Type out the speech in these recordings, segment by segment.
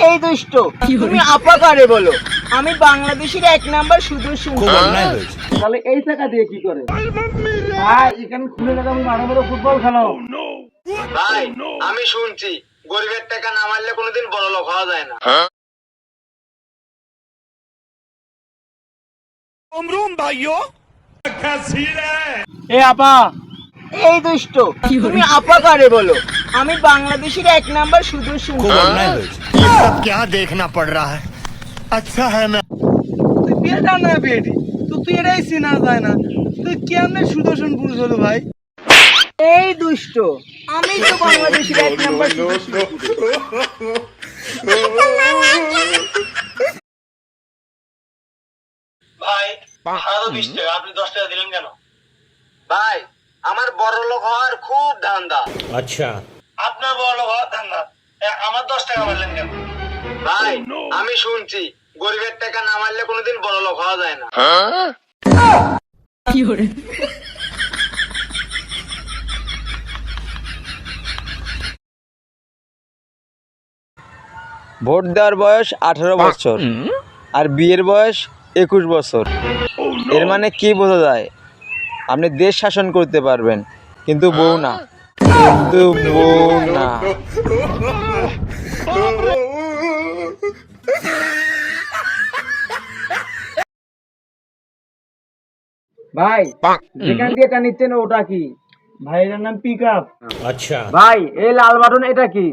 এই দুষ্ট, তুমি আপা কারে বলো? আমি বাংলাদেশের 1 নাম্বার সুদর্শন। তাহলে এই টাকা দিয়ে কি করে? ভাই এখানে খুলে টাকা আমি মাঠে মধ্যে ফুটবল খেলো। ভাই আমি শুনছি গরিবের টাকা না মারলে কোনোদিন বড় লোক হওয়া যায় না। এ আপা, এই দুষ্ট, তুমি আপা কারে বলো? আমি বাংলাদেশের 1 নাম্বার সুদর্শন। ये सब क्या देखना पड़ रहा है। अच्छा है मैं তুই বিয়েটা না বিয়েটি তো তুই এটাই চিনা যায় না, তুই কেমনে সুদর্শন পুরুষ হলো ভাই? এই দুষ্ট, আমি তো বাংলাদেশের 1 নাম্বার সুদর্শন। ভাই আরো 20 টাকা, আপনি 10 টাকা দিলেন কেন? ভাই আমার বড় লোক হওয়ার খুব ধান্দা। अच्छा আপনার বড় লোক হওয়ার ধান্দা, আমার 10 টাকা মারলেন কেন? ভাই আমি শুনছি গরিবের টাকা না মারলে কোনোদিন বড় লোক হওয়া যায় না। ভোট দেওয়ার বয়স 18 বছর আর বিয়ের বয়স 21 বছর। এর মানে কি বোঝা যায়? আপনি দেশ শাসন করতে পারবেন, কিন্তু বউ না। কিন্তু বউ না। ভাই যেখান দিয়ে এটা নিচ্ছেন ওটা কি? ভাই এটার নাম পিক আপ। अच्छा ভাই এই লাল বাটন এটা কি?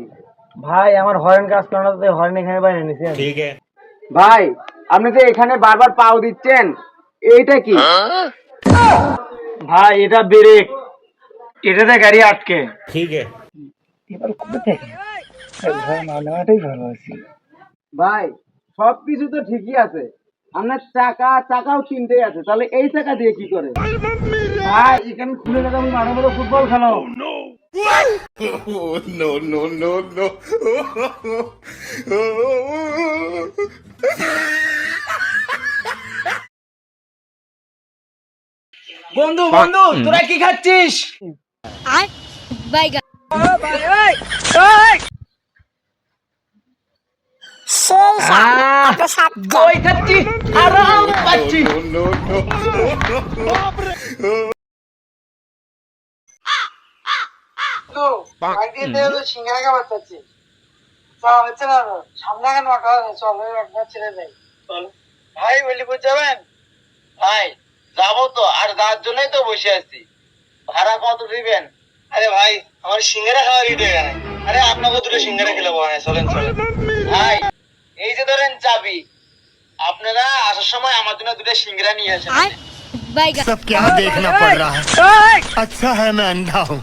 ভাই আমার হরেন কাজ করানোতে হরেন এখানে বাইরে নিছেন। ठीक है ভাই আপনি তো এখানে বারবার পাও দিচ্ছেন, এইটা কি? ভাই এটা ব্রেক, এটাতে গাড়ি আটকে। ठीक है এবার কোথা থেকে ভাই না নেওয়াটাই ভালো আছে। ভাই সবকিছু তো ঠিকই আছে, আপনার চাকাও তিনটেই আছে, তাহলে এই চাকা দিয়ে কি করে? ভাই এখানে খুলে টাকা আমি মাঠে মধ্যে ফুটবল খেলো। বন্ধু বন্ধু তোরা কি খাচ্ছিস? বাইগা দই খাচ্ছি, আরাম পাচ্ছি। সিঙ্গারা খাবার চাচ্ছি, হচ্ছে না সামনে এখন চল একবার ছেড়ে দেয়। ভাই বলিপুর যাবেন? ভাই যাবো তো, আর যাওয়ার জন্যই তো বসে আছি। ভাড়া কত দিবেন? আরে ভাই আমার সিঙ্গারা খাওয়ার ইট হয়ে গেছে। আরে আপনাকে দুটো সিঙ্গারা খেলে বহায়, চলেন চলেন। ভাই এই যে ধরেন চাবি, আপনারা আসার সময় আমার জন্য দুটো সিঙ্গারা নিয়ে আসেন। বাইগা सब क्या देखना पड़ रहा है। अच्छा है मैं अंधा हूँ।